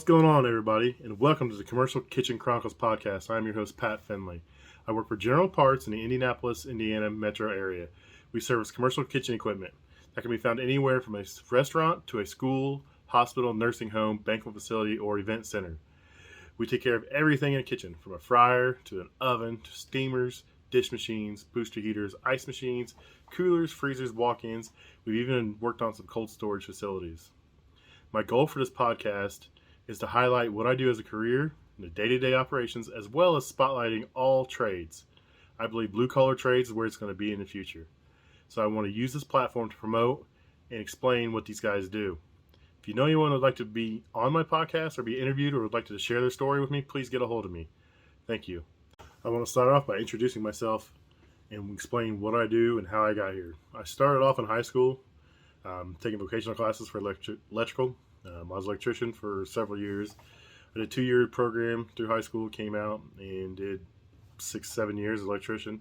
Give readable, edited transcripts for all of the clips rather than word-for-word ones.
What's going on, everybody, and welcome to the Commercial Kitchen Chronicles podcast. I'm your host, Pat Finley. I work for General Parts in the Indianapolis, Indiana metro area. We service commercial kitchen equipment that can be found anywhere from a restaurant to a school, hospital, nursing home, banquet facility, or event center. We take care of everything in a kitchen, from a fryer to an oven to steamers, dish machines, booster heaters, ice machines, coolers, freezers, walk-ins. We've even worked on some cold storage facilities. My goal for this podcast is to highlight what I do as a career in the day-to-day operations, as well as spotlighting all trades. I believe blue-collar trades is where it's going to be in the future. So I want to use this platform to promote and explain what these guys do. If you know anyone who would like to be on my podcast or be interviewed or would like to share their story with me, please get a hold of me. Thank you. I want to start off by introducing myself and explain what I do and how I got here. I started off in high school taking vocational classes for electrical. I was an electrician for several years. I did a 2-year program through high school, came out and did 6-7 years as an electrician.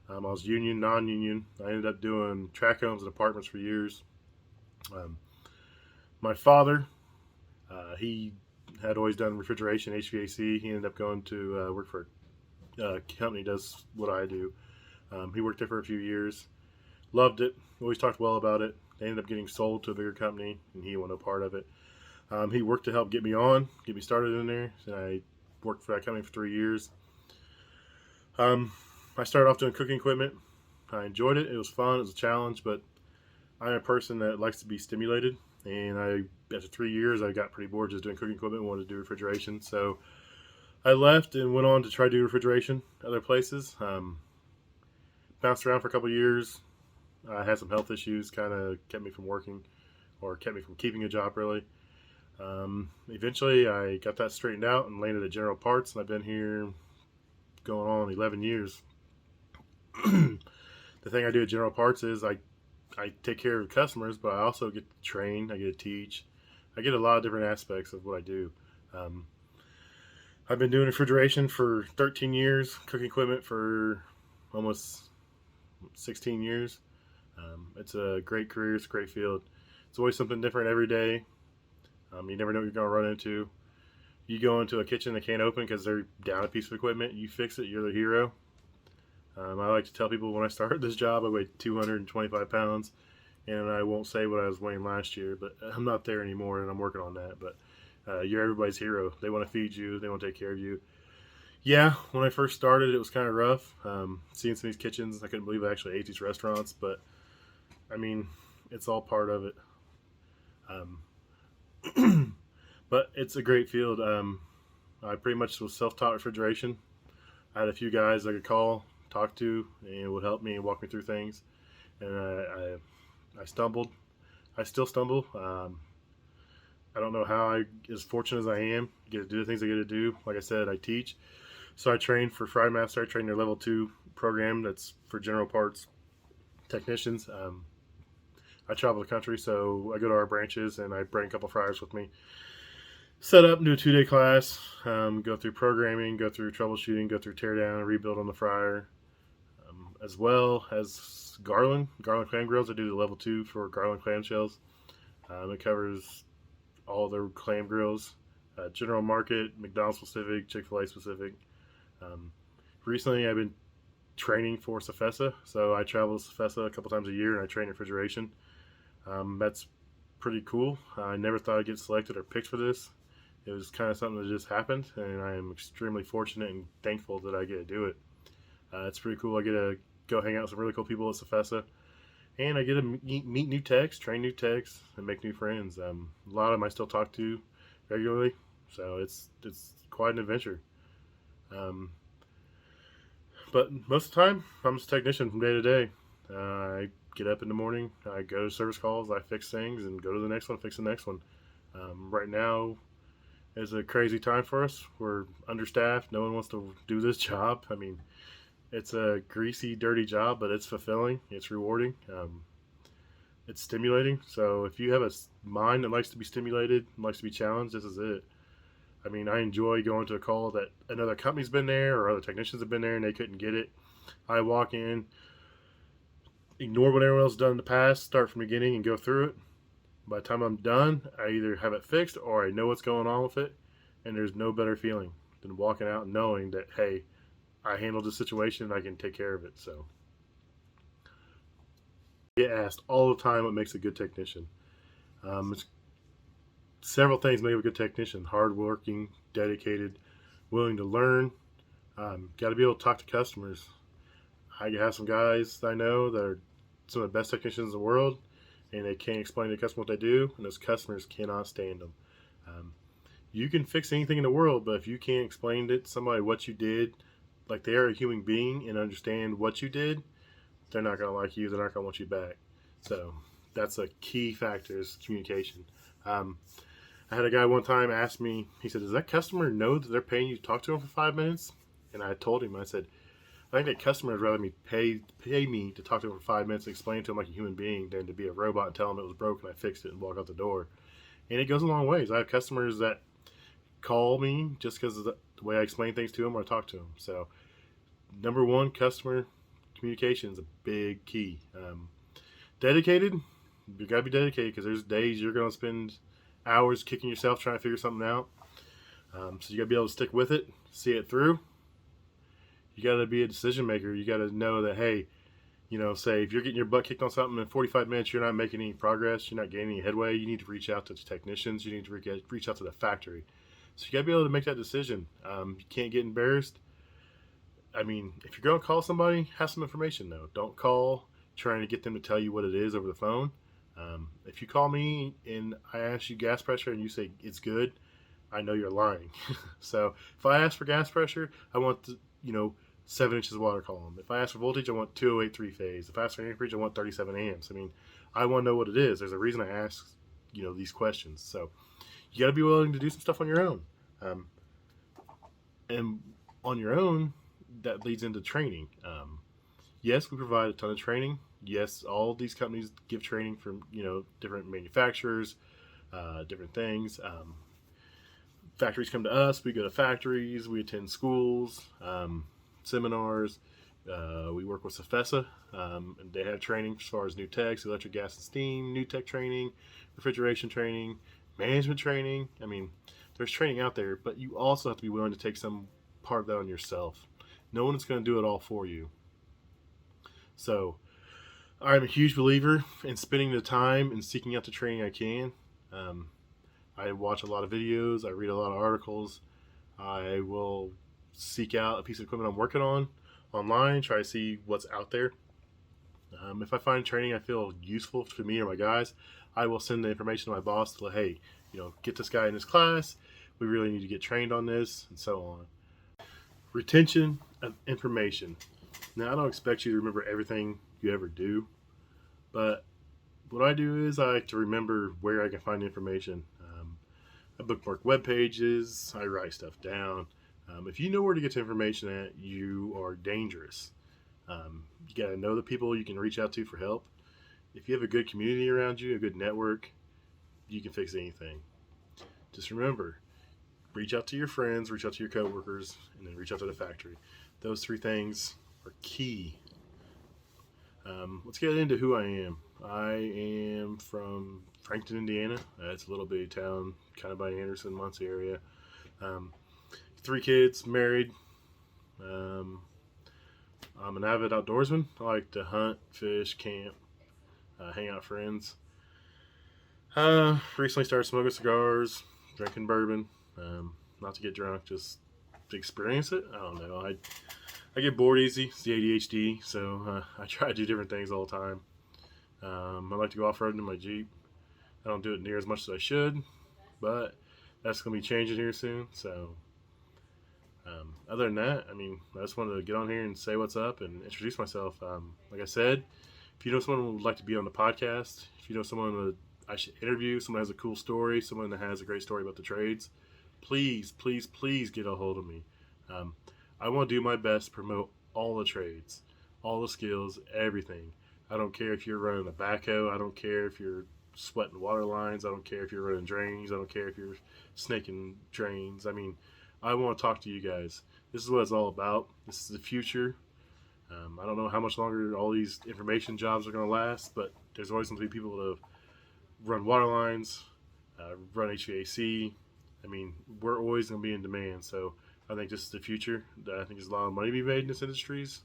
I was union, non-union. I ended up doing tract homes and apartments for years. My father, he had always done refrigeration, HVAC. He ended up going to work for a company that does what I do. He worked there for a few years. Loved it. Always talked well about it. They ended up getting sold to a bigger company, and he wasn't a part of it. He worked to help get me started in there. And I worked for that company for 3 years. I started off doing cooking equipment. I enjoyed it. It was fun. It was a challenge, but I'm a person that likes to be stimulated. And after 3 years, I got pretty bored just doing cooking equipment and wanted to do refrigeration. So I left and went on to try to do refrigeration other places. Bounced around for a couple of years. I had some health issues, kind of kept me from working, or kept me from keeping a job, really. Eventually, I got that straightened out and landed at General Parts, and I've been here going on 11 years. The thing I do at General Parts is I take care of customers, but I also get to train, I get to teach. I get a lot of different aspects of what I do. I've been doing refrigeration for 13 years, cooking equipment for almost 16 years. It's a great career. It's a great field. It's always something different every day. You never know what you're going to run into. You go into a kitchen that can't open because they're down a piece of equipment. You fix it. You're the hero. I like to tell people when I started this job, I weighed 225 pounds. And I won't say what I was weighing last year, but I'm not there anymore, and I'm working on that. But you're everybody's hero. They want to feed you. They want to take care of you. Yeah, when I first started, it was kind of rough. Seeing some of these kitchens, I couldn't believe I actually ate these restaurants, but I mean, it's all part of it. But it's a great field. I pretty much was self-taught refrigeration. I had a few guys I could call, talk to, and would help me and walk me through things. And I stumbled. I still stumble. I don't know how I, as fortunate as I am, get to do the things I get to do. Like I said, I teach. So I trained for Frymaster. I trained their level 2 program that's for General Parts technicians. I travel the country, so I go to our branches and I bring a couple fryers with me. Set up, do a 2-day class, go through programming, go through troubleshooting, go through teardown, rebuild on the fryer, as well as Garland clam grills. I do the level 2 for Garland clamshells. It covers all their clam grills, General Market, McDonald's specific, Chick-fil-A specific. Recently, I've been training for Cefesa, so I travel to Cefesa a couple times a year and I train refrigeration. That's pretty cool. I never thought I'd get selected or picked for this. It was kind of something that just happened, and I am extremely fortunate and thankful that I get to do it. It's pretty cool. I get to go hang out with some really cool people at Cefesa, and I get to meet new techs, train new techs, and make new friends. A lot of them I still talk to regularly, so it's quite an adventure. But most of the time, I'm just a technician from day to day. I get up in the morning, I go to service calls, I fix things, and go to the next one, fix the next one. Right now is a crazy time for us. We're understaffed. No one wants to do this job. I mean, it's a greasy, dirty job, but it's fulfilling. It's rewarding. It's stimulating. So if you have a mind that likes to be stimulated, likes to be challenged, this is it. I mean, I enjoy going to a call that another company's been there or other technicians have been there and they couldn't get it. I walk in, ignore what everyone else has done in the past, start from the beginning and go through it. By the time I'm done, I either have it fixed or I know what's going on with it, and there's no better feeling than walking out knowing that, hey, I handled the situation and I can take care of it. So I get asked all the time what makes a good technician. It's several things make a good technician: hardworking, dedicated, willing to learn. Got to be able to talk to customers. I have some guys that I know that are some of the best technicians in the world, and they can't explain to the customer what they do, and those customers cannot stand them. Um, you can fix anything in the world, but if you can't explain to somebody what you did, like they are a human being and understand what you did, they're not going to like you. They're not going to want you back. So that's a key factor is communication. Um, I had a guy one time ask me, he said, does that customer know that they're paying you to talk to them for 5 minutes? And I told him, I said, I think that customer would rather me pay me to talk to them for 5 minutes and explain to them like a human being than to be a robot and tell them it was broken, I fixed it, and walk out the door. And it goes a long ways. I have customers that call me just because of the way I explain things to them or talk to them. So, number one, customer communication is a big key. Dedicated, you gotta be dedicated because there's days you're gonna spend hours kicking yourself trying to figure something out. So you gotta be able to stick with it, see it through. You gotta be a decision maker. You gotta know that, hey, say if you're getting your butt kicked on something in 45 minutes, you're not making any progress, you're not gaining any headway, you need to reach out to the technicians, you need to reach out to the factory. So you got to be able to make that decision. You can't get embarrassed. I mean, if you're going to call somebody, have some information though. Don't call trying to get them to tell you what it is over the phone. If you call me and I ask you gas pressure and you say it's good, I know you're lying. So if I ask for gas pressure, I want 7 inches of water column. If I ask for voltage, I want 208 3-phase. If I ask for amperage, I want 37 amps. I mean, I want to know what it is. There's a reason I ask, these questions. So you got to be willing to do some stuff on your own. And on your own, that leads into training. Yes, we provide a ton of training. Yes, all these companies give training from different manufacturers, different things. Factories come to us. We go to factories. We attend schools, seminars. We work with Cefesa, and they have training as far as new techs, electric, gas, and steam, new tech training, refrigeration training, management training. I mean, there's training out there, but you also have to be willing to take some part of that on yourself. No one is going to do it all for you. So I'm a huge believer in spending the time and seeking out the training I can. I watch a lot of videos. I read a lot of articles. I will seek out a piece of equipment I'm working on online, try to see what's out there. If I find training I feel useful to me or my guys, I will send the information to my boss to, hey, get this guy in this class. We really need to get trained on this, and so on. Retention of information. Now, I don't expect you to remember everything you ever do, but what I do is I like to remember where I can find information. I bookmark web pages. I write stuff down. If you know where to get to information at, you are dangerous. You got to know the people you can reach out to for help. If you have a good community around you, a good network, you can fix anything. Just remember, reach out to your friends, reach out to your coworkers, and then reach out to the factory. Those 3 things are key. Let's get into who I am. I am from Frankton, Indiana. It's a little bitty town, kind of by Anderson, Muncie area. 3 kids, married. I'm an avid outdoorsman. I like to hunt, fish, camp, hang out with friends. Recently started smoking cigars, drinking bourbon. Not to get drunk, just to experience it. I don't know. I get bored easy. It's the ADHD, so I try to do different things all the time. I like to go off-roading in my Jeep. I don't do it near as much as I should, but that's going to be changing here soon. So other than that, I just wanted to get on here and say what's up and introduce myself. Like I said, if you know someone who would like to be on the podcast, if you know someone that I should interview, someone has a cool story, someone that has a great story about the trades, please, please, please get a hold of me. I want to do my best to promote all the trades, all the skills, everything. I don't care if you're running a backhoe. I don't care if you're sweating water lines. I don't care if you're running drains. I don't care if you're snaking drains. I want to talk to you guys. This is what it's all about. This is the future. I don't know how much longer all these information jobs are going to last, but there's always going to be people to run water lines, run HVAC. I mean, we're always going to be in demand. So I think this is the future. I think there's a lot of money to be made in this industries,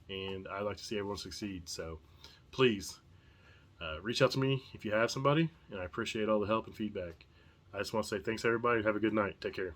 and I like to see everyone succeed. So please reach out to me if you have somebody, and I appreciate all the help and feedback. I just want to say thanks, everybody, and have a good night. Take care.